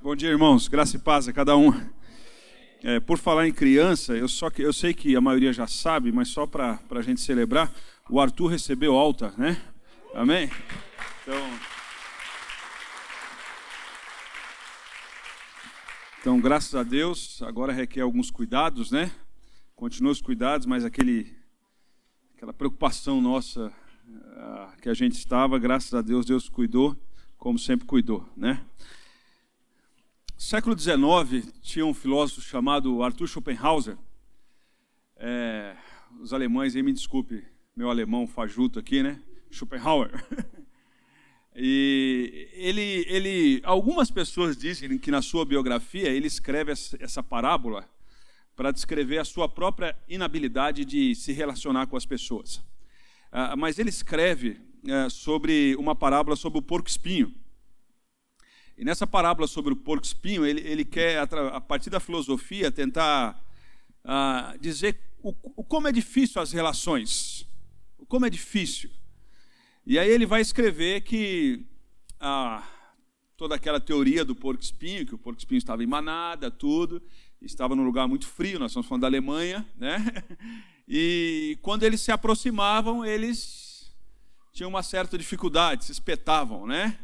Bom dia, irmãos. Graça e paz a cada um. Por falar em criança, eu sei que a maioria já sabe, mas só para a gente celebrar, o Arthur recebeu alta, né? Amém? Então, graças a Deus, agora requer alguns cuidados, né? Continua os cuidados, mas aquela preocupação nossa que a gente estava, graças a Deus, Deus cuidou, como sempre cuidou, né? No século XIX, tinha um filósofo chamado Arthur Schopenhauer. Os alemães, aí me desculpe, meu alemão fajuto aqui, né? Schopenhauer. E algumas pessoas dizem que na sua biografia ele escreve essa parábola para descrever a sua própria inabilidade de se relacionar com as pessoas. Mas ele escreve sobre uma parábola sobre o porco-espinho. E nessa parábola sobre o porco-espinho, ele quer, a partir da filosofia, tentar dizer como é difícil as relações, como é difícil. E aí ele vai escrever que toda aquela teoria do porco-espinho, que o porco-espinho estava em manada, tudo, estava num lugar muito frio, nós estamos falando da Alemanha, né? E quando eles se aproximavam, eles tinham uma certa dificuldade, se espetavam, né?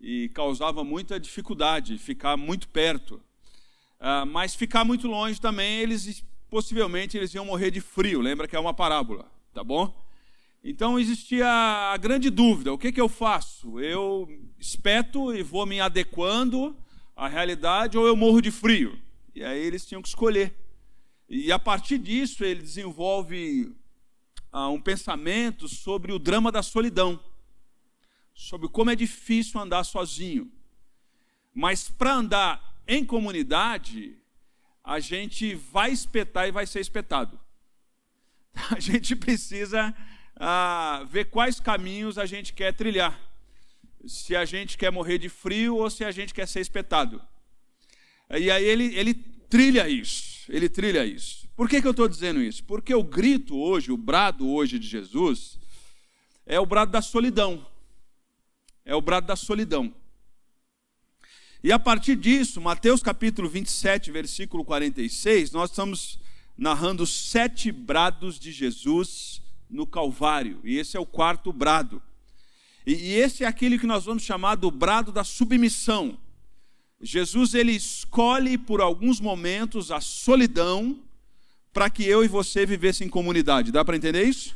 E causava muita dificuldade ficar muito perto. Mas ficar muito longe também, possivelmente eles iam morrer de frio. Lembra que é uma parábola, tá bom? Então existia a grande dúvida: o que eu faço? Eu espeto e vou me adequando à realidade, ou eu morro de frio? E aí eles tinham que escolher. E a partir disso ele desenvolve um pensamento sobre o drama da solidão, sobre como é difícil andar sozinho. Mas para andar em comunidade, a gente vai espetar e vai ser espetado. A gente precisa ver quais caminhos a gente quer trilhar. Se a gente quer morrer de frio ou se a gente quer ser espetado. E aí ele trilha isso. Ele trilha isso. Por que eu estou dizendo isso? Porque o grito hoje, o brado hoje de Jesus, é o brado da solidão. É o brado da solidão. E a partir disso, Mateus capítulo 27, versículo 46, nós estamos narrando os 7 brados de Jesus no Calvário. E esse é o 4º brado. E esse é aquele que nós vamos chamar do brado da submissão. Jesus, ele escolhe por alguns momentos a solidão para que eu e você vivessem em comunidade. Dá para entender isso?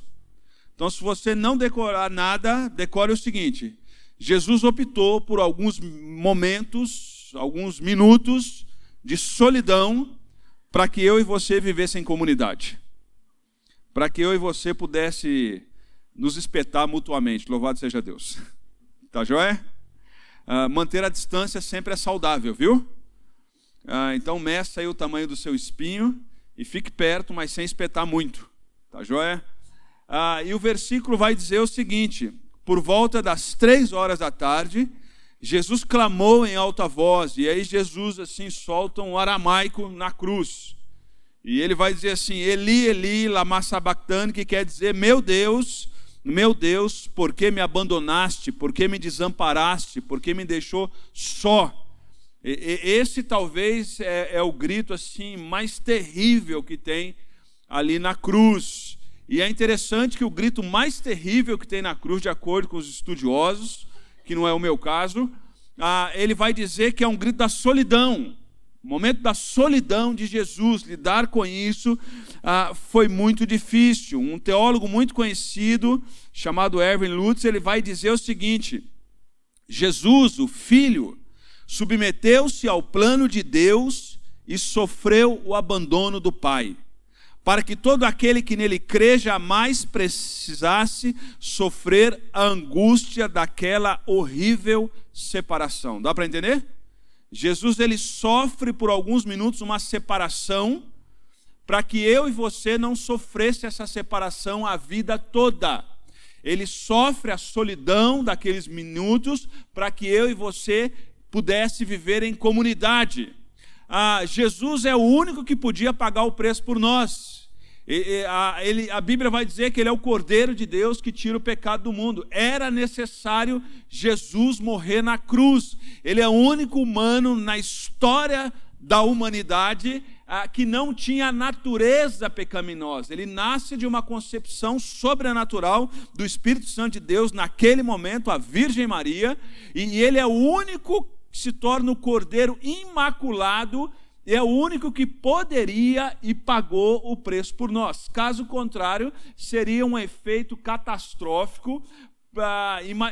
Então, se você não decorar nada, decore o seguinte: Jesus optou por alguns momentos, alguns minutos de solidão para que eu e você vivessem em comunidade. Para que eu e você pudesse nos espetar mutuamente. Louvado seja Deus. Tá joia? Manter a distância sempre é saudável, viu? Então meça aí o tamanho do seu espinho e fique perto, mas sem espetar muito. Tá joia? E o versículo vai dizer o seguinte: por volta das 3h, Jesus clamou em alta voz, e aí Jesus assim solta um aramaico na cruz. E ele vai dizer assim: Eli, Eli, lama sabachthani, que quer dizer: meu Deus, por que me abandonaste? Por que me desamparaste? Por que me deixou só? Esse talvez é o grito assim mais terrível que tem ali na cruz. E é interessante que o grito mais terrível que tem na cruz, de acordo com os estudiosos, que não é o meu caso, ele vai dizer que é um grito da solidão. O momento da solidão de Jesus, lidar com isso, foi muito difícil. Um teólogo muito conhecido, chamado Erwin Lutz, ele vai dizer o seguinte: Jesus, o Filho, submeteu-se ao plano de Deus e sofreu o abandono do Pai, para que todo aquele que nele crê jamais precisasse sofrer a angústia daquela horrível separação. Dá para entender? Jesus, ele sofre por alguns minutos uma separação para que eu e você não sofresse essa separação a vida toda. Ele sofre a solidão daqueles minutos para que eu e você pudesse viver em comunidade. Jesus é o único que podia pagar o preço por nós. A Bíblia vai dizer que ele é o Cordeiro de Deus que tira o pecado do mundo. Era necessário Jesus morrer na cruz. Ele é o único humano na história da humanidade que não tinha natureza pecaminosa. Ele nasce de uma concepção sobrenatural do Espírito Santo de Deus naquele momento, a Virgem Maria, e ele é o único que se torna o Cordeiro imaculado, é o único que poderia e pagou o preço por nós. Caso contrário, seria um efeito catastrófico.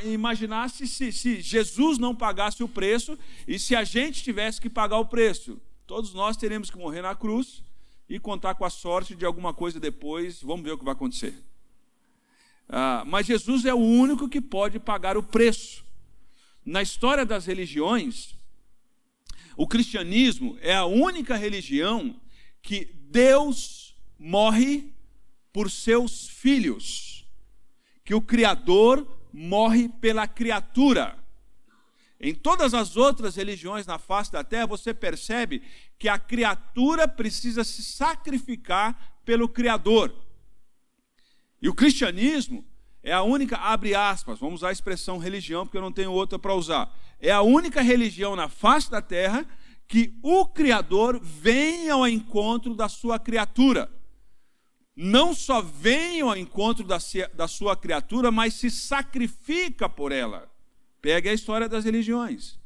Imaginasse se Jesus não pagasse o preço e se a gente tivesse que pagar o preço. Todos nós teríamos que morrer na cruz e contar com a sorte de alguma coisa depois. Vamos ver o que vai acontecer. Mas Jesus é o único que pode pagar o preço. Na história das religiões, o cristianismo é a única religião que Deus morre por seus filhos, que o Criador morre pela criatura. Em todas as outras religiões na face da terra, você percebe que a criatura precisa se sacrificar pelo Criador. E o cristianismo é a única, abre aspas, vamos usar a expressão religião, porque eu não tenho outra para usar. É a única religião na face da terra que o Criador vem ao encontro da sua criatura. Não só vem ao encontro da sua criatura, mas se sacrifica por ela. Pegue a história das religiões.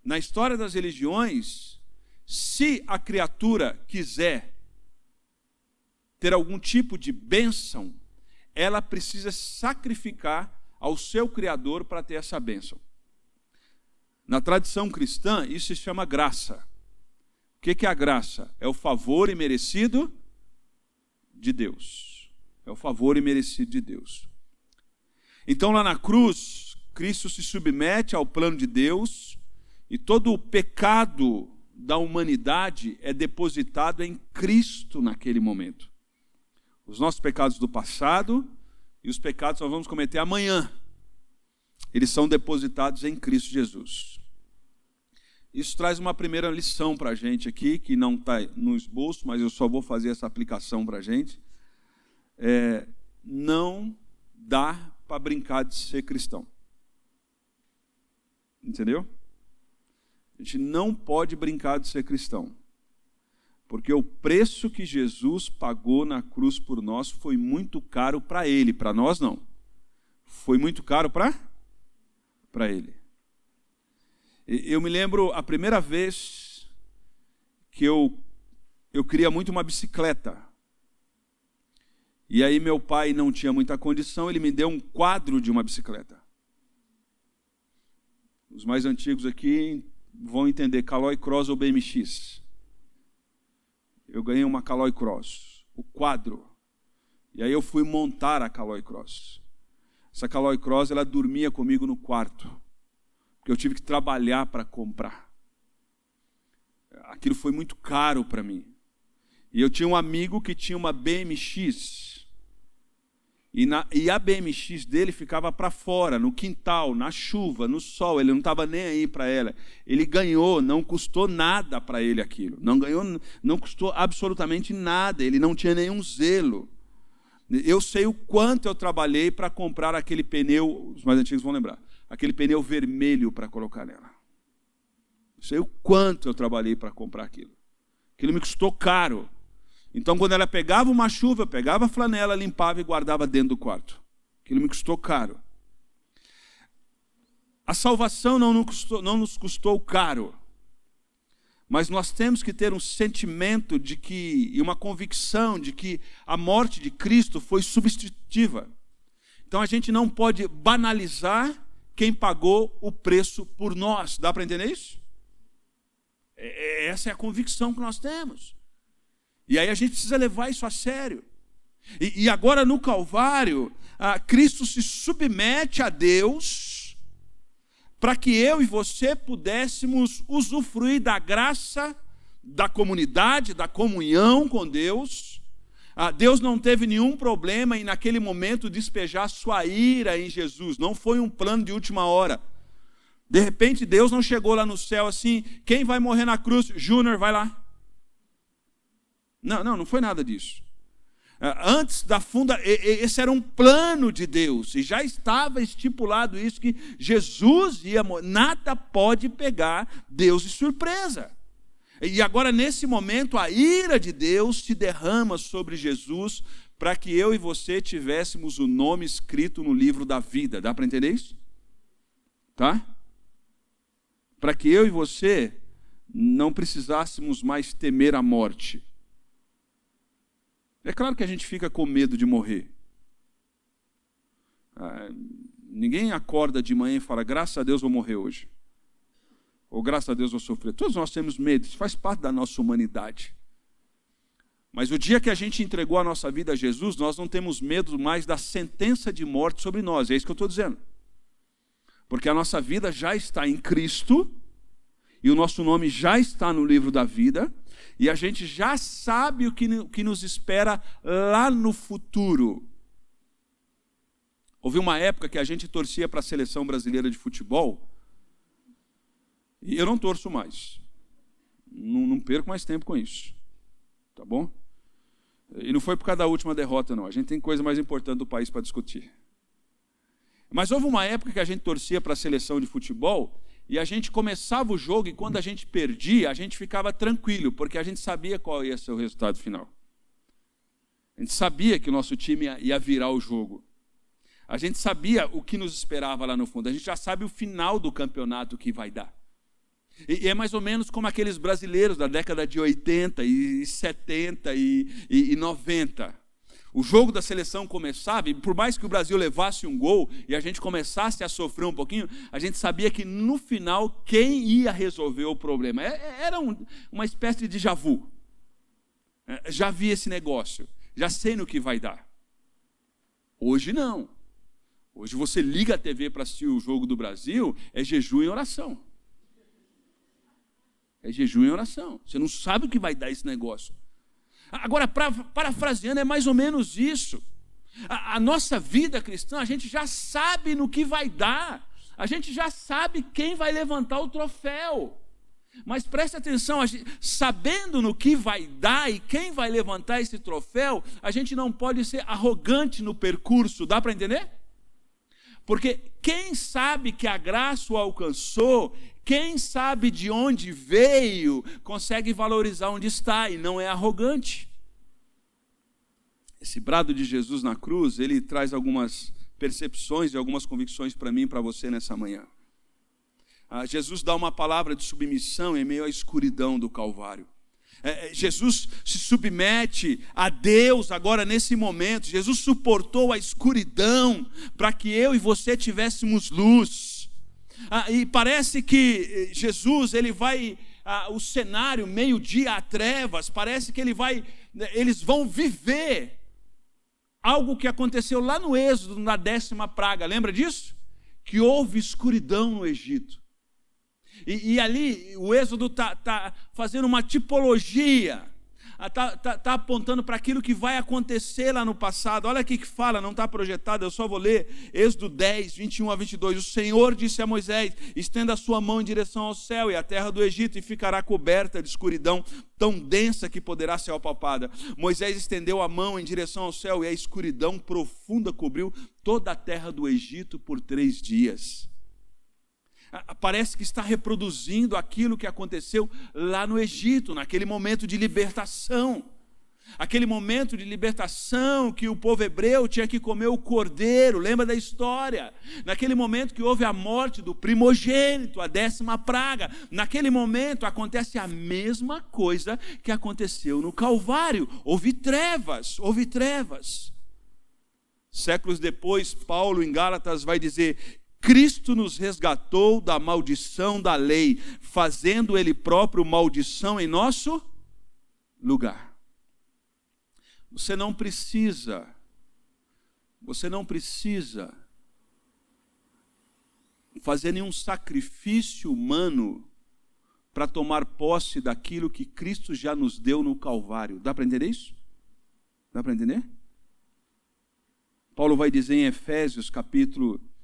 Na história das religiões, se a criatura quiser ter algum tipo de bênção, ela precisa sacrificar ao seu Criador para ter essa bênção. Na tradição cristã, isso se chama graça. O que é a graça? É o favor imerecido de Deus. É o favor imerecido de Deus. Então, lá na cruz, Cristo se submete ao plano de Deus e todo o pecado da humanidade é depositado em Cristo naquele momento. Os nossos pecados do passado e os pecados que nós vamos cometer amanhã, eles são depositados em Cristo Jesus. Isso traz uma primeira lição para a gente aqui, que não está no esboço, mas eu só vou fazer essa aplicação para a gente. Não dá para brincar de ser cristão. Entendeu? A gente não pode brincar de ser cristão. Porque o preço que Jesus pagou na cruz por nós foi muito caro para Ele, para nós não. Foi muito caro para Ele. Eu me lembro a primeira vez que eu queria muito uma bicicleta. E aí meu pai não tinha muita condição, ele me deu um quadro de uma bicicleta. Os mais antigos aqui vão entender, Caloi Cross ou BMX. Eu ganhei uma Caloi Cross, o quadro. E aí eu fui montar a Caloi Cross. Essa Caloi Cross, ela dormia comigo no quarto, porque eu tive que trabalhar para comprar. Aquilo foi muito caro para mim. E eu tinha um amigo que tinha uma BMX. E a BMX dele ficava para fora, no quintal, na chuva, no sol. Ele não estava nem aí para ela. Ele ganhou, não custou nada para ele aquilo. Não custou absolutamente nada. Ele não tinha nenhum zelo. Eu sei o quanto eu trabalhei para comprar aquele pneu, os mais antigos vão lembrar, aquele pneu vermelho para colocar nela. Eu sei o quanto eu trabalhei para comprar aquilo. Aquilo me custou caro. Então, quando ela pegava uma chuva, eu pegava a flanela, limpava e guardava dentro do quarto. Aquilo me custou caro. A salvação não nos custou caro. Mas nós temos que ter um sentimento e uma convicção de que a morte de Cristo foi substitutiva. Então, a gente não pode banalizar quem pagou o preço por nós. Dá para entender isso? Essa é a convicção que nós temos. E aí a gente precisa levar isso a sério. E agora no Calvário, Cristo se submete a Deus para que eu e você pudéssemos usufruir da graça, da comunidade, da comunhão com Deus. Deus não teve nenhum problema em naquele momento despejar sua ira em Jesus. Não foi um plano de última hora. De repente Deus não chegou lá no céu assim, quem vai morrer na cruz? Júnior, vai lá. Não foi nada disso. Antes da esse era um plano de Deus, e já estava estipulado isso, que Jesus ia morrer. Nada pode pegar Deus de surpresa. E agora, nesse momento, a ira de Deus se derrama sobre Jesus, para que eu e você tivéssemos o nome escrito no livro da vida. Dá para entender isso? Tá? Para que eu e você não precisássemos mais temer a morte. É claro que a gente fica com medo de morrer. Ninguém acorda de manhã e fala, graças a Deus vou morrer hoje. Ou graças a Deus vou sofrer. Todos nós temos medo, isso faz parte da nossa humanidade. Mas o dia que a gente entregou a nossa vida a Jesus, nós não temos medo mais da sentença de morte sobre nós. É isso que eu estou dizendo. Porque a nossa vida já está em Cristo, e o nosso nome já está no livro da vida, e a gente já sabe o que nos espera lá no futuro. Houve uma época que a gente torcia para a seleção brasileira de futebol, e eu não torço mais. Não perco mais tempo com isso. Tá bom? E não foi por causa da última derrota, não. A gente tem coisa mais importante do país para discutir. Mas houve uma época que a gente torcia para a seleção de futebol, e a gente começava o jogo, e quando a gente perdia, a gente ficava tranquilo, porque a gente sabia qual ia ser o resultado final. A gente sabia que o nosso time ia virar o jogo. A gente sabia o que nos esperava lá no fundo. A gente já sabe o final do campeonato que vai dar. E é mais ou menos como aqueles brasileiros da década de 80 e 70 e 90. O jogo da seleção começava, e por mais que o Brasil levasse um gol e a gente começasse a sofrer um pouquinho, a gente sabia que no final quem ia resolver o problema. Era uma espécie de déjà vu. Já vi esse negócio, já sei no que vai dar. Hoje não. Hoje você liga a TV para assistir o jogo do Brasil, é jejum e oração. É jejum e oração. Você não sabe o que vai dar esse negócio. Agora, parafraseando, é mais ou menos isso. A nossa vida cristã, a gente já sabe no que vai dar. A gente já sabe quem vai levantar o troféu. Mas preste atenção, sabendo no que vai dar e quem vai levantar esse troféu, a gente não pode ser arrogante no percurso. Dá para entender? Porque quem sabe que a graça o alcançou, quem sabe de onde veio, consegue valorizar onde está e não é arrogante. Esse brado de Jesus na cruz, ele traz algumas percepções e algumas convicções para mim e para você nessa manhã. Jesus dá uma palavra de submissão em meio à escuridão do Calvário. Jesus se submete a Deus agora nesse momento. Jesus suportou a escuridão para que eu e você tivéssemos luz. E parece que Jesus, ele vai, o cenário meio-dia a trevas, parece que eles vão viver algo que aconteceu lá no Êxodo, na 10ª praga. Lembra disso? Que houve escuridão no Egito. E ali o Êxodo está fazendo uma tipologia, está apontando para aquilo que vai acontecer lá no passado. Olha aqui que fala, não está projetado, eu só vou ler Êxodo 10, 21 a 22. O Senhor disse a Moisés, estenda a sua mão em direção ao céu e a terra do Egito, e ficará coberta de escuridão tão densa que poderá ser apalpada. Moisés estendeu a mão em direção ao céu, e a escuridão profunda cobriu toda a terra do Egito por 3 dias. Parece que está reproduzindo aquilo que aconteceu lá no Egito, naquele momento de libertação. Aquele momento de libertação que o povo hebreu tinha que comer o cordeiro, lembra da história? Naquele momento que houve a morte do primogênito, a 10ª praga. Naquele momento acontece a mesma coisa que aconteceu no Calvário. Houve trevas. Séculos depois, Paulo em Gálatas vai dizer: Cristo nos resgatou da maldição da lei, fazendo Ele próprio maldição em nosso lugar. Você não precisa fazer nenhum sacrifício humano para tomar posse daquilo que Cristo já nos deu no Calvário. Dá para entender isso? Dá para entender? Paulo vai dizer em Efésios capítulo 1,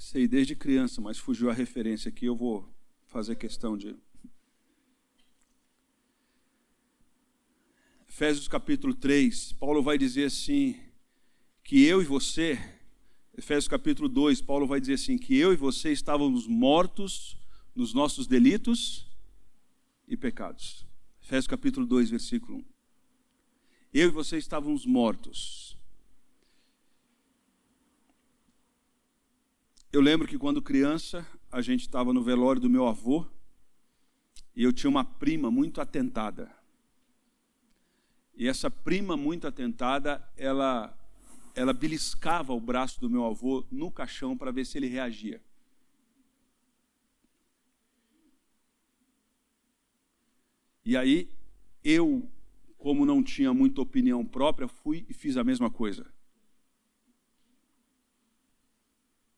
Sei desde criança, mas fugiu a referência aqui, eu vou fazer questão de... Efésios capítulo 3, Paulo vai dizer assim, que eu e você... Efésios capítulo 2, Paulo vai dizer assim, que eu e você estávamos mortos nos nossos delitos e pecados. Efésios capítulo 2, versículo 1. Eu e você estávamos mortos. Eu lembro que quando criança, a gente estava no velório do meu avô, e eu tinha uma prima muito atentada. E essa prima muito atentada, ela beliscava o braço do meu avô no caixão para ver se ele reagia. E aí, eu, como não tinha muita opinião própria, fui e fiz a mesma coisa.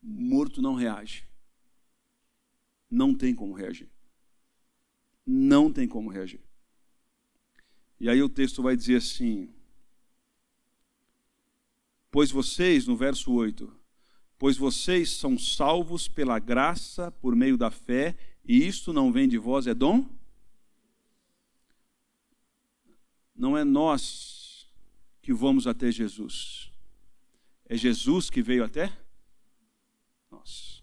Morto não reage. Não tem como reagir. Não tem como reagir. E aí o texto vai dizer assim... Pois vocês, no verso 8, pois vocês são salvos pela graça por meio da fé, e isto não vem de vós, é dom? Não é nós que vamos até Jesus. É Jesus que veio até nós.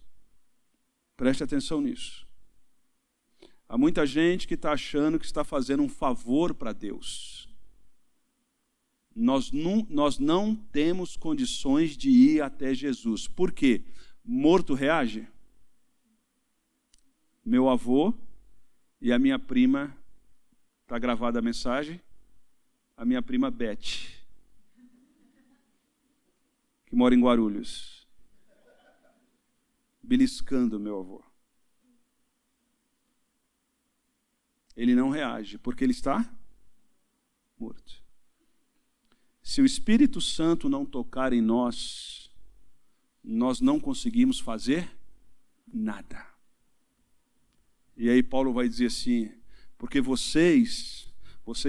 Preste atenção nisso. Há muita gente que está achando que está fazendo um favor para Deus. Nós não temos condições de ir até Jesus. Por quê? Morto reage? Meu avô e a minha prima, está gravada a mensagem, a minha prima Beth, que mora em Guarulhos, beliscando meu avô. Ele não reage, porque ele está morto. Se o Espírito Santo não tocar em nós, nós não conseguimos fazer nada. E aí Paulo vai dizer assim, porque vocês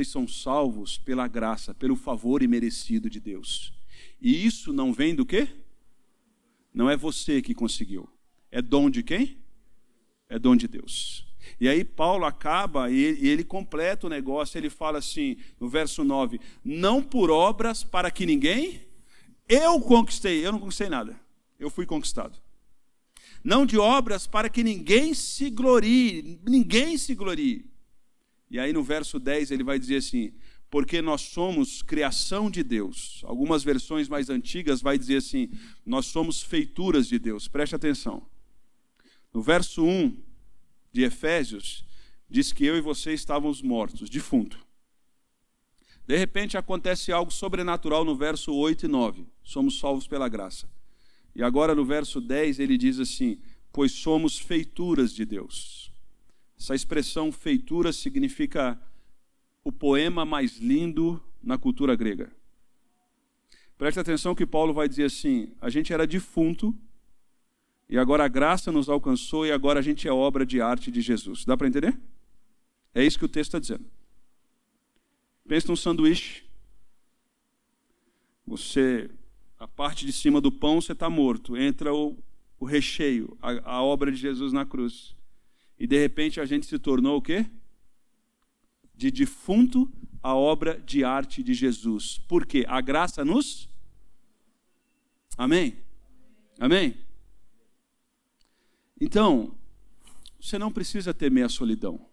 são salvos pela graça, pelo favor imerecido de Deus. E isso não vem do quê? Não é você que conseguiu. É dom de quem? É dom de Deus. E aí Paulo acaba e ele completa o negócio, ele fala assim, no verso 9, não por obras para que ninguém, eu não conquistei nada, eu fui conquistado. Não de obras para que ninguém se glorie. E aí no verso 10 ele vai dizer assim, porque nós somos criação de Deus. Algumas versões mais antigas vai dizer assim, nós somos feituras de Deus. Preste atenção. No verso 1 de Efésios, diz que eu e você estávamos mortos, defunto. De repente acontece algo sobrenatural no verso 8 e 9. Somos salvos pela graça. E agora no verso 10 ele diz assim, pois somos feituras de Deus. Essa expressão feitura significa o poema mais lindo na cultura grega. Preste atenção que Paulo vai dizer assim, a gente era defunto, e agora a graça nos alcançou e agora a gente é obra de arte de Jesus. Dá para entender? É isso que o texto está dizendo. Pensa num sanduíche. A parte de cima do pão, você está morto. Entra o recheio, a obra de Jesus na cruz. E de repente a gente se tornou o quê? De defunto a obra de arte de Jesus. Por quê? A graça nos... Amém? Amém? Então, você não precisa temer a solidão.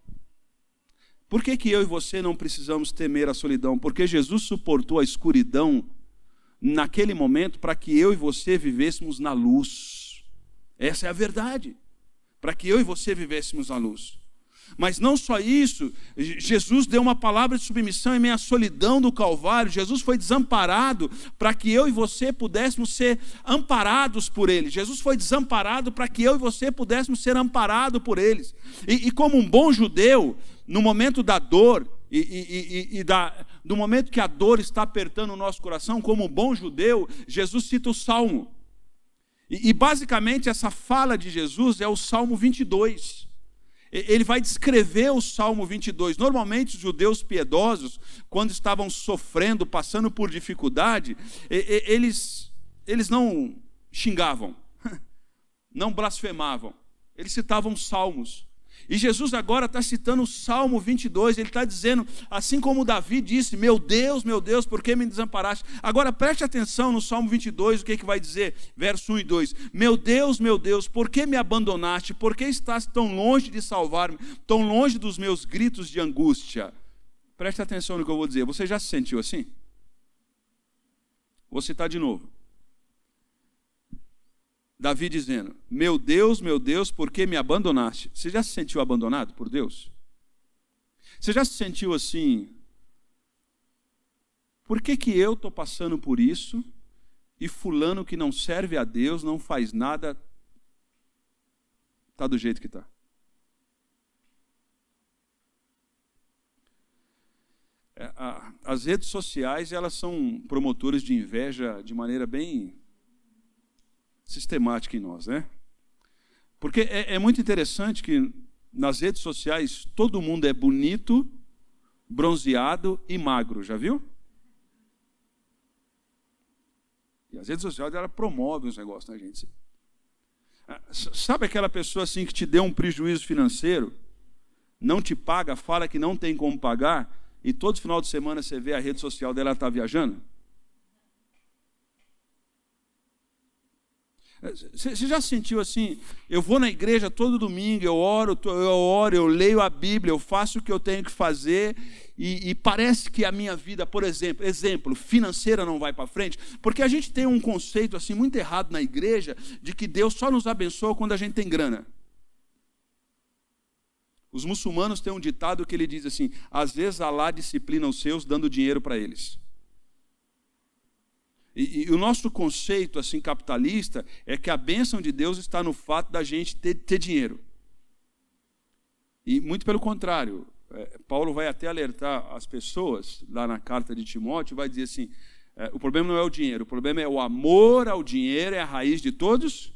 Por que eu e você não precisamos temer a solidão? Porque Jesus suportou a escuridão naquele momento para que eu e você vivêssemos na luz. Essa é a verdade. Para que eu e você vivêssemos na luz. Mas não só isso, Jesus deu uma palavra de submissão em meio à solidão do Calvário. Jesus foi desamparado para que eu e você pudéssemos ser amparados por Ele. Jesus foi desamparado para que eu e você pudéssemos ser amparados por eles. E como um bom judeu, no momento da dor, do momento que a dor está apertando o nosso coração, como um bom judeu, Jesus cita o Salmo. E basicamente essa fala de Jesus é o Salmo 22. Ele vai descrever o Salmo 22. Normalmente os judeus piedosos, quando estavam sofrendo, passando por dificuldade, eles não xingavam. não blasfemavam. Eles citavam salmos. E Jesus agora está citando o Salmo 22, ele está dizendo, assim como Davi disse, meu Deus, por que me desamparaste? Agora preste atenção no Salmo 22, o que vai dizer? Verso 1 e 2, meu Deus, por que me abandonaste? Por que estás tão longe de salvar-me, tão longe dos meus gritos de angústia? Preste atenção no que eu vou dizer, você já se sentiu assim? Vou citar de novo. Davi dizendo, meu Deus, por que me abandonaste? Você já se sentiu abandonado por Deus? Você já se sentiu assim, por que eu estou passando por isso e fulano que não serve a Deus, não faz nada, está do jeito que está? As redes sociais, elas são promotores de inveja de maneira bem sistemática em nós, né? Porque é muito interessante que nas redes sociais todo mundo é bonito, bronzeado e magro, já viu? E as redes sociais, ela promovem os negócios, né, gente? Sabe aquela pessoa assim que te deu um prejuízo financeiro, não te paga, fala que não tem como pagar, e todo final de semana você vê a rede social dela, ela está viajando? Você já sentiu assim, eu vou na igreja todo domingo, eu oro, eu leio a Bíblia, eu faço o que eu tenho que fazer, e parece que a minha vida, por exemplo, financeira não vai para frente, porque a gente tem um conceito assim muito errado na igreja, de que Deus só nos abençoa quando a gente tem grana. Os muçulmanos têm um ditado que ele diz assim, às vezes Alá disciplina os seus dando dinheiro para eles. E o nosso conceito assim capitalista é que a bênção de Deus está no fato da gente ter dinheiro. E muito pelo contrário, Paulo vai até alertar as pessoas, lá na carta de Timóteo, vai dizer assim, o problema não é o dinheiro, o problema é o amor ao dinheiro, é a raiz de todos.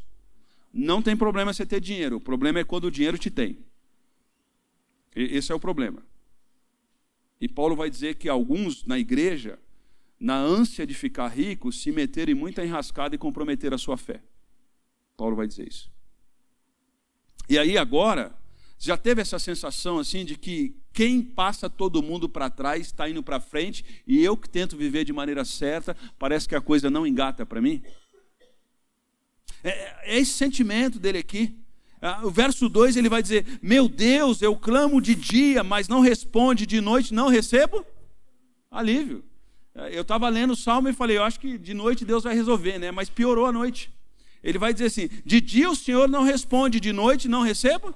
Não tem problema você ter dinheiro, o problema é quando o dinheiro te tem. Esse é o problema. E Paulo vai dizer que alguns na igreja, na ânsia de ficar rico, se meterem em muita enrascada e comprometer a sua fé. Paulo vai dizer isso. E aí agora, já teve essa sensação assim de que quem passa todo mundo para trás está indo para frente e eu que tento viver de maneira certa, parece que a coisa não engata para mim? É esse sentimento dele aqui. O verso 2 ele vai dizer, meu Deus, eu clamo de dia, mas não responde, de noite não recebo alívio. Eu estava lendo o Salmo e falei, eu acho que de noite Deus vai resolver, né? Mas piorou a noite. Ele vai dizer assim, de dia o Senhor não responde, de noite não recebo?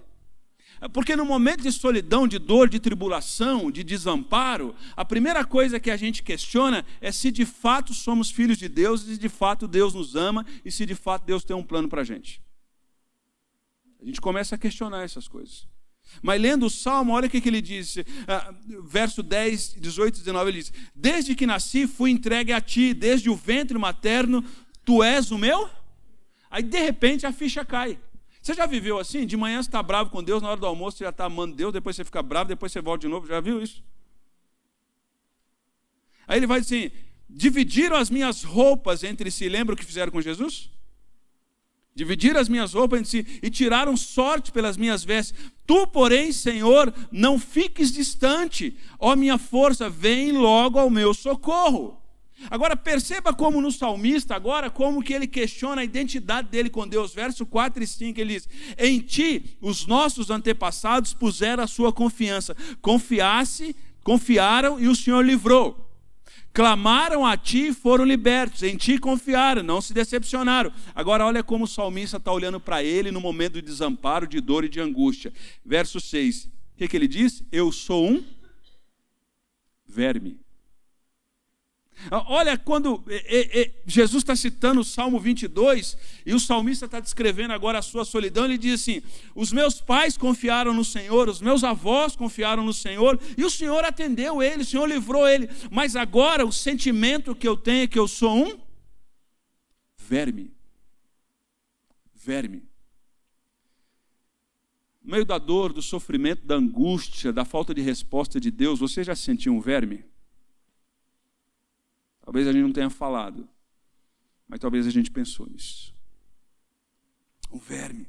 Porque no momento de solidão, de dor, de tribulação, de desamparo, a primeira coisa que a gente questiona é se de fato somos filhos de Deus, e se de fato Deus nos ama, e se de fato Deus tem um plano para a gente. A gente começa a questionar essas coisas. Mas lendo o Salmo, olha o que ele diz, verso 10, 18 e 19, ele diz, desde que nasci fui entregue a ti, desde o ventre materno, tu és o meu? Aí de repente a ficha cai. Você já viveu assim? De manhã você está bravo com Deus, na hora do almoço você já está amando Deus, depois você fica bravo, depois você volta de novo, já viu isso? Aí ele vai dizer assim, dividiram as minhas roupas entre si, lembra o que fizeram com Jesus? Dividiram as minhas roupas entre si e tiraram sorte pelas minhas vestes. Tu, porém, Senhor, não fiques distante. Ó minha força, vem logo ao meu socorro. Agora perceba como no salmista, agora como que ele questiona a identidade dele com Deus. Verso 4 e 5 ele diz, em ti os nossos antepassados puseram a sua confiança. Confiaram e o Senhor livrou. Clamaram a ti e foram libertos, em ti confiaram, não se decepcionaram. Agora olha como o salmista está olhando para ele no momento de desamparo, de dor e de angústia. Verso 6, o que ele diz? Eu sou um verme. Olha quando Jesus está citando o Salmo 22 e o salmista está descrevendo agora a sua solidão, ele diz assim, os meus pais confiaram no Senhor, os meus avós confiaram no Senhor e o Senhor atendeu ele, o Senhor livrou ele, mas agora o sentimento que eu tenho é que eu sou um verme. Verme. No meio da dor, do sofrimento, da angústia, da falta de resposta de Deus, você já sentiu um verme? Talvez a gente não tenha falado, mas talvez a gente pensou nisso. Um verme.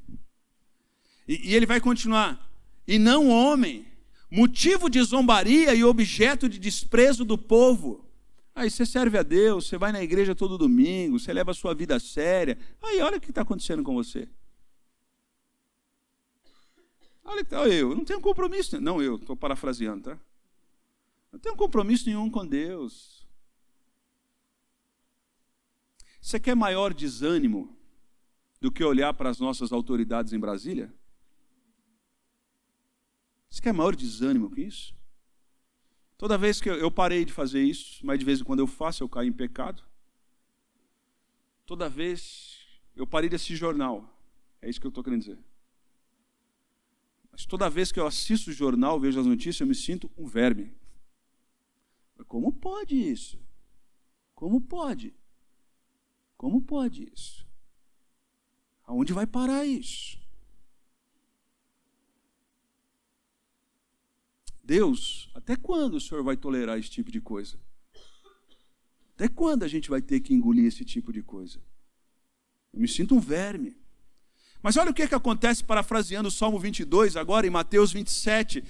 E ele vai continuar. E não homem, motivo de zombaria e objeto de desprezo do povo. Aí você serve a Deus, você vai na igreja todo domingo, você leva a sua vida a séria. Aí olha o que está acontecendo com você. Olha que eu não tenho compromisso. Não, eu estou parafraseando, tá? Não tenho compromisso nenhum com Deus. Você quer maior desânimo do que olhar para as nossas autoridades em Brasília? Você quer maior desânimo que isso? Toda vez que eu parei de fazer isso, mas de vez em quando eu faço, eu caio em pecado. Toda vez eu parei de assistir jornal. É isso que eu estou querendo dizer. Mas toda vez que eu assisto o jornal, vejo as notícias, eu me sinto um verme. Como pode isso? Como pode? Como pode isso? Aonde vai parar isso? Deus, até quando o Senhor vai tolerar esse tipo de coisa? Até quando a gente vai ter que engolir esse tipo de coisa? Eu me sinto um verme. Mas olha o que acontece, parafraseando o Salmo 22, agora em Mateus 27,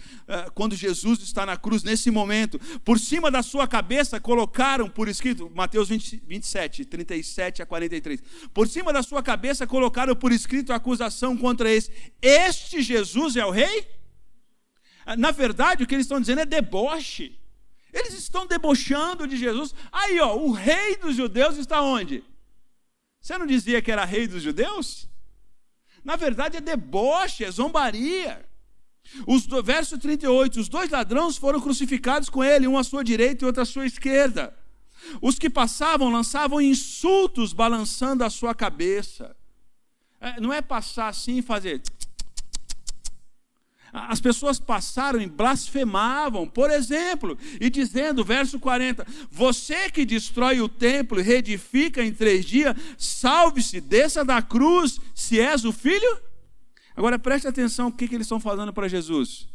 quando Jesus está na cruz, nesse momento. Por cima da sua cabeça colocaram por escrito, Mateus 27, 37 a 43. Por cima da sua cabeça colocaram por escrito a acusação contra este Jesus é o rei? Na verdade, o que eles estão dizendo é deboche. Eles estão debochando de Jesus. Aí, ó, o rei dos judeus está onde? Você não dizia que era rei dos judeus? Na verdade, é deboche, é zombaria. Verso 38, os 2 ladrões foram crucificados com ele, um à sua direita e outro à sua esquerda. Os que passavam lançavam insultos, balançando a sua cabeça. Não é passar assim e fazer... As pessoas passaram e blasfemavam, por exemplo, e dizendo, verso 40, você que destrói o templo e reedifica em 3 dias, salve-se, desça da cruz, se és o Filho. Agora preste atenção o que eles estão falando para Jesus.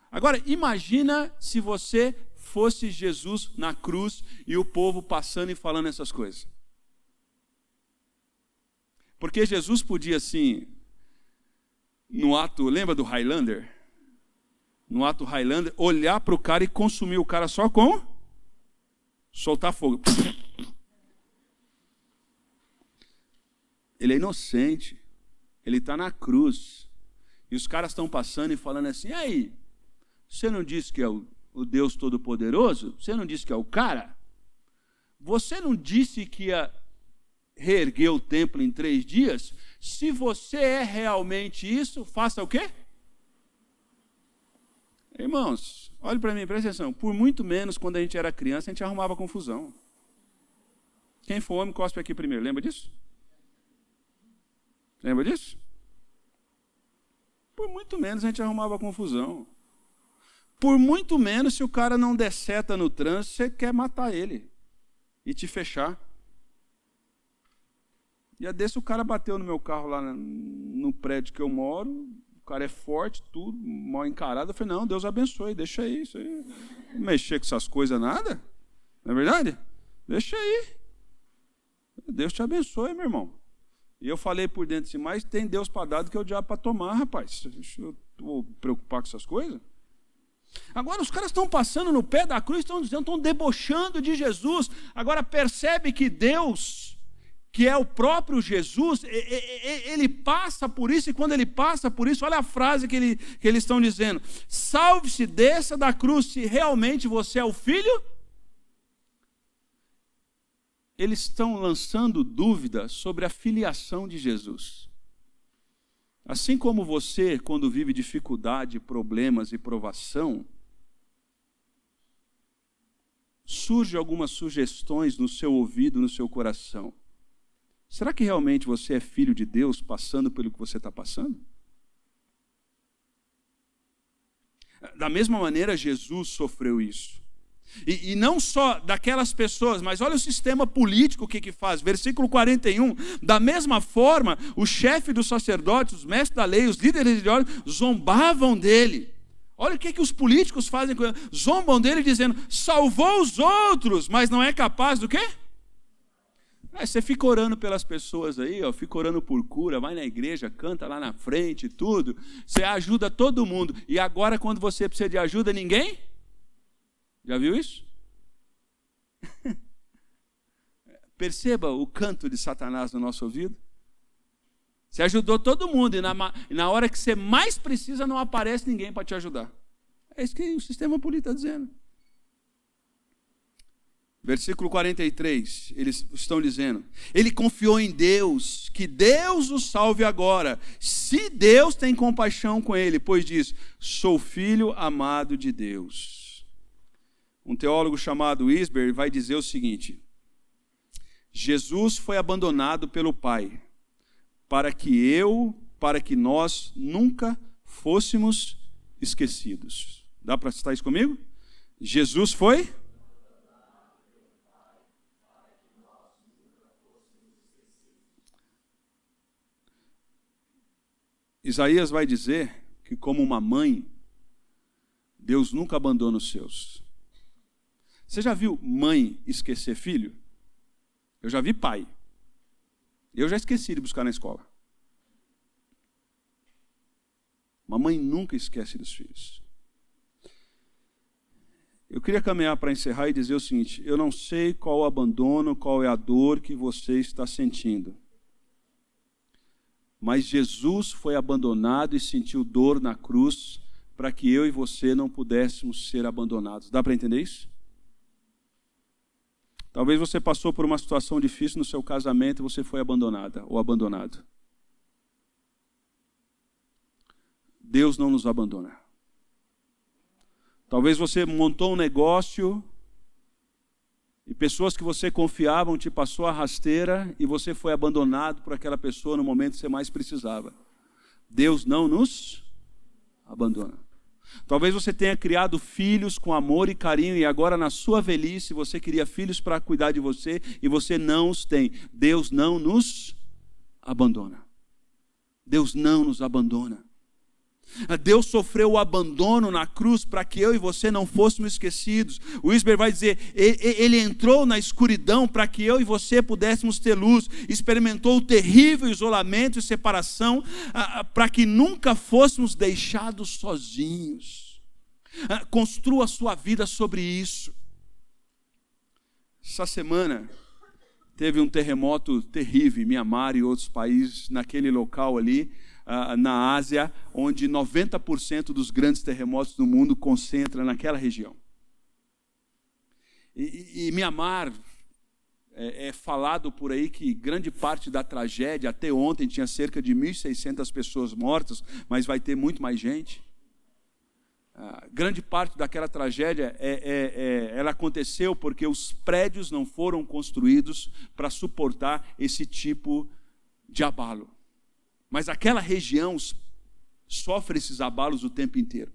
Agora imagina se você fosse Jesus na cruz e o povo passando e falando essas coisas. Porque Jesus podia assim... No ato, lembra do Highlander? No ato Highlander, olhar para o cara e consumir o cara só com soltar fogo. Ele é inocente. Ele está na cruz. E os caras estão passando e falando assim, e aí, você não disse que é o Deus Todo-Poderoso? Você não disse que é o cara? Você não disse que ia reerguer o templo em 3 dias? Se você é realmente isso, faça o quê? Irmãos, olhe para mim, presta atenção. Por muito menos, quando a gente era criança, a gente arrumava confusão. Quem for homem, cospe aqui primeiro. Lembra disso? Lembra disso? Por muito menos, a gente arrumava confusão. Por muito menos, se o cara não der seta no trânsito, você quer matar ele e te fechar. E a desse o cara bateu no meu carro lá no prédio que eu moro, o cara é forte, tudo, mal encarado. Eu falei, não, Deus abençoe, deixa aí, isso aí. Não mexer com essas coisas nada, não é verdade? Deixa aí. Deus te abençoe, meu irmão. E eu falei por dentro assim, mas tem Deus para dar do que o diabo para tomar, rapaz. Deixa eu vou preocupar com essas coisas. Agora os caras estão passando no pé da cruz, estão debochando de Jesus. Agora percebe que Deus... que é o próprio Jesus, ele passa por isso, e quando ele passa por isso, olha a frase que eles estão dizendo, salve-se, desça da cruz, se realmente você é o Filho. Eles estão lançando dúvida sobre a filiação de Jesus. Assim como você, quando vive dificuldade, problemas e provação, surgem algumas sugestões no seu ouvido, no seu coração. Será que realmente você é filho de Deus passando pelo que você está passando? Da mesma maneira, Jesus sofreu isso. E não só daquelas pessoas, mas olha o sistema político que faz. Versículo 41. Da mesma forma, o chefe dos sacerdotes, os mestres da lei, os líderes religiosos, zombavam dele. Olha o que os políticos fazem com ele. Zombam dele dizendo, salvou os outros, mas não é capaz do quê? Aí você fica orando pelas pessoas aí, ó, fica orando por cura, vai na igreja, canta lá na frente, tudo. Você ajuda todo mundo. E agora, quando você precisa de ajuda, ninguém? Já viu isso? Perceba o canto de Satanás no nosso ouvido. Você ajudou todo mundo e na hora que você mais precisa não aparece ninguém para te ajudar. É isso que o sistema político está dizendo. Versículo 43, eles estão dizendo: ele confiou em Deus, que Deus o salve agora, se Deus tem compaixão com ele, pois diz: sou filho amado de Deus. Um teólogo chamado Wisber vai dizer o seguinte: Jesus foi abandonado pelo Pai, para que nós nunca fôssemos esquecidos. Dá para citar isso comigo? Jesus foi? Isaías vai dizer que, como uma mãe, Deus nunca abandona os seus. Você já viu mãe esquecer filho? Eu já vi pai. Eu já esqueci de buscar na escola. Uma mãe nunca esquece dos filhos. Eu queria caminhar para encerrar e dizer o seguinte: eu não sei qual o abandono, qual é a dor que você está sentindo. Mas Jesus foi abandonado e sentiu dor na cruz para que eu e você não pudéssemos ser abandonados. Dá para entender isso? Talvez você passou por uma situação difícil no seu casamento e você foi abandonada ou abandonado. Deus não nos abandona. Talvez você montou um negócio e pessoas que você confiava te passou a rasteira e você foi abandonado por aquela pessoa no momento que você mais precisava. Deus não nos abandona. Talvez você tenha criado filhos com amor e carinho e agora na sua velhice você queria filhos para cuidar de você e você não os tem. Deus não nos abandona. Deus não nos abandona. Deus sofreu o abandono na cruz para que eu e você não fôssemos esquecidos. O Wisber vai dizer, ele entrou na escuridão para que eu e você pudéssemos ter luz, experimentou o terrível isolamento e separação para que nunca fôssemos deixados sozinhos. Construa a sua vida sobre isso. Essa semana teve um terremoto terrível em Mianmar e outros países, naquele local ali, na Ásia, onde 90% dos grandes terremotos do mundo concentra naquela região. E Mianmar, é falado por aí que grande parte da tragédia, até ontem tinha cerca de 1.600 pessoas mortas, mas vai ter muito mais gente. Grande parte daquela tragédia ela aconteceu porque os prédios não foram construídos para suportar esse tipo de abalo. Mas aquela região sofre esses abalos o tempo inteiro.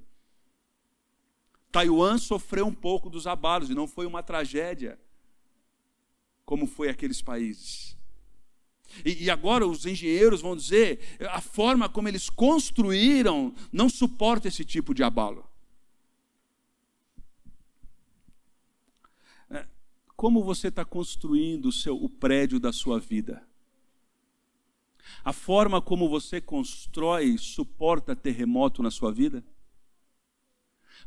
Taiwan sofreu um pouco dos abalos e não foi uma tragédia como foi aqueles países. E agora os engenheiros vão dizer, a forma como eles construíram não suporta esse tipo de abalo. Como você está construindo o prédio da sua vida? A forma como você constrói suporta terremoto na sua vida?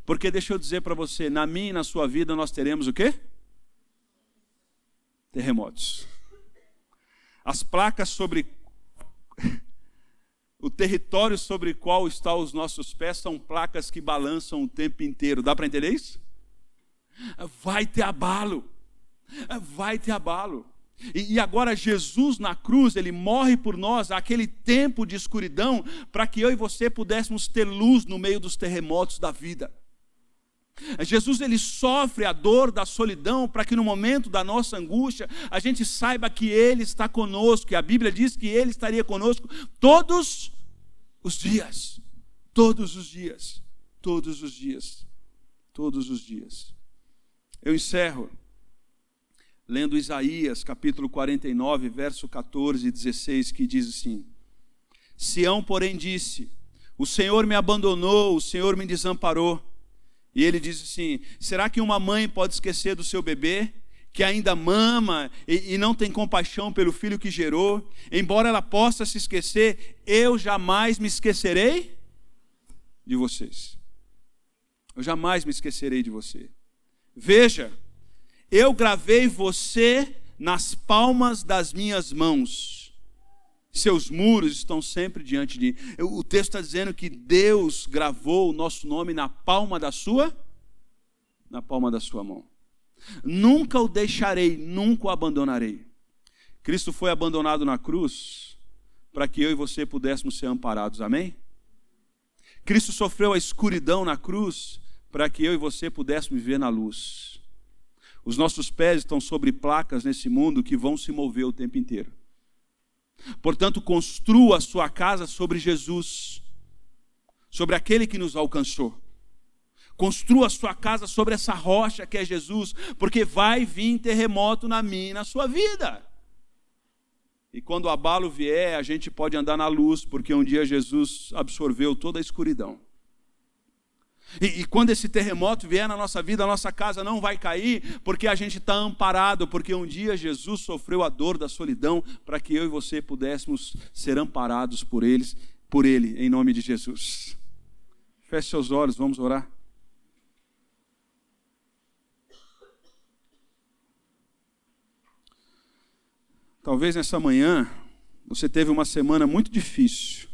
Porque deixa eu dizer para você, na minha e na sua vida nós teremos o quê? Terremotos. As placas sobre o território sobre o qual estão os nossos pés são placas que balançam o tempo inteiro. Dá para entender isso? Vai ter abalo. Vai ter abalo. E agora Jesus na cruz, ele morre por nós, aquele tempo de escuridão, para que eu e você pudéssemos ter luz no meio dos terremotos da vida. Jesus, ele sofre a dor da solidão, para que no momento da nossa angústia, a gente saiba que ele está conosco, e a Bíblia diz que ele estaria conosco todos os dias, todos os dias, todos os dias, todos os dias. Eu encerro lendo Isaías, capítulo 49, verso 14 e 16, que diz assim: Sião, porém, disse, o Senhor me abandonou, o Senhor me desamparou. E ele diz assim, será que uma mãe pode esquecer do seu bebê que ainda mama e não tem compaixão pelo filho que gerou, embora ela possa se esquecer, eu jamais me esquecerei de vocês. Eu jamais me esquecerei de você. Veja, eu gravei você nas palmas das minhas mãos. Seus muros estão sempre diante de mim. O texto está dizendo que Deus gravou o nosso nome na palma da sua mão. Nunca o deixarei, nunca o abandonarei. Cristo foi abandonado na cruz para que eu e você pudéssemos ser amparados, amém? Cristo sofreu a escuridão na cruz para que eu e você pudéssemos viver na luz. Os nossos pés estão sobre placas nesse mundo que vão se mover o tempo inteiro. Portanto, construa a sua casa sobre Jesus, sobre aquele que nos alcançou. Construa a sua casa sobre essa rocha que é Jesus, porque vai vir terremoto na minha e na sua vida. E quando o abalo vier, a gente pode andar na luz, porque um dia Jesus absorveu toda a escuridão. E quando esse terremoto vier na nossa vida, a nossa casa não vai cair, porque a gente está amparado, porque um dia Jesus sofreu a dor da solidão, para que eu e você pudéssemos ser amparados por Ele, em nome de Jesus. Feche seus olhos, vamos orar. Talvez nessa manhã você teve uma semana muito difícil.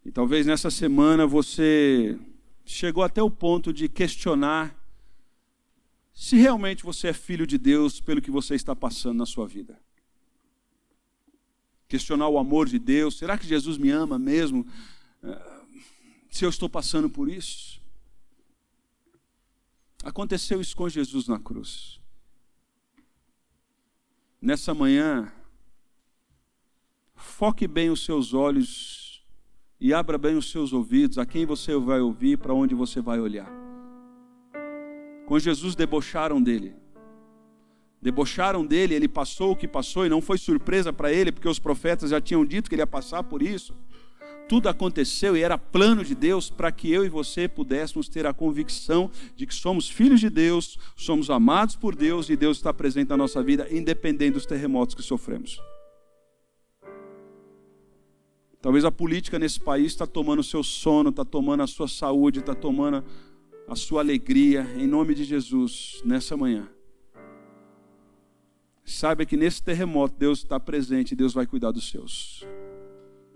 E talvez nessa semana você chegou até o ponto de questionar se realmente você é filho de Deus pelo que você está passando na sua vida. Questionar o amor de Deus. Será que Jesus me ama mesmo? Se eu estou passando por isso? Aconteceu isso com Jesus na cruz. Nessa manhã, foque bem os seus olhos e abra bem os seus ouvidos, a quem você vai ouvir, para onde você vai olhar. Com Jesus debocharam dele. Debocharam dele, ele passou o que passou e não foi surpresa para ele, porque os profetas já tinham dito que ele ia passar por isso. Tudo aconteceu e era plano de Deus para que eu e você pudéssemos ter a convicção de que somos filhos de Deus, somos amados por Deus e Deus está presente na nossa vida, independente dos terremotos que sofremos. Talvez a política nesse país está tomando o seu sono, está tomando a sua saúde, está tomando a sua alegria. Em nome de Jesus, nessa manhã, saiba que nesse terremoto Deus está presente e Deus vai cuidar dos seus.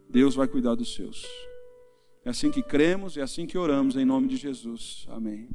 Deus vai cuidar dos seus. É assim que cremos, é assim que oramos, em nome de Jesus. Amém.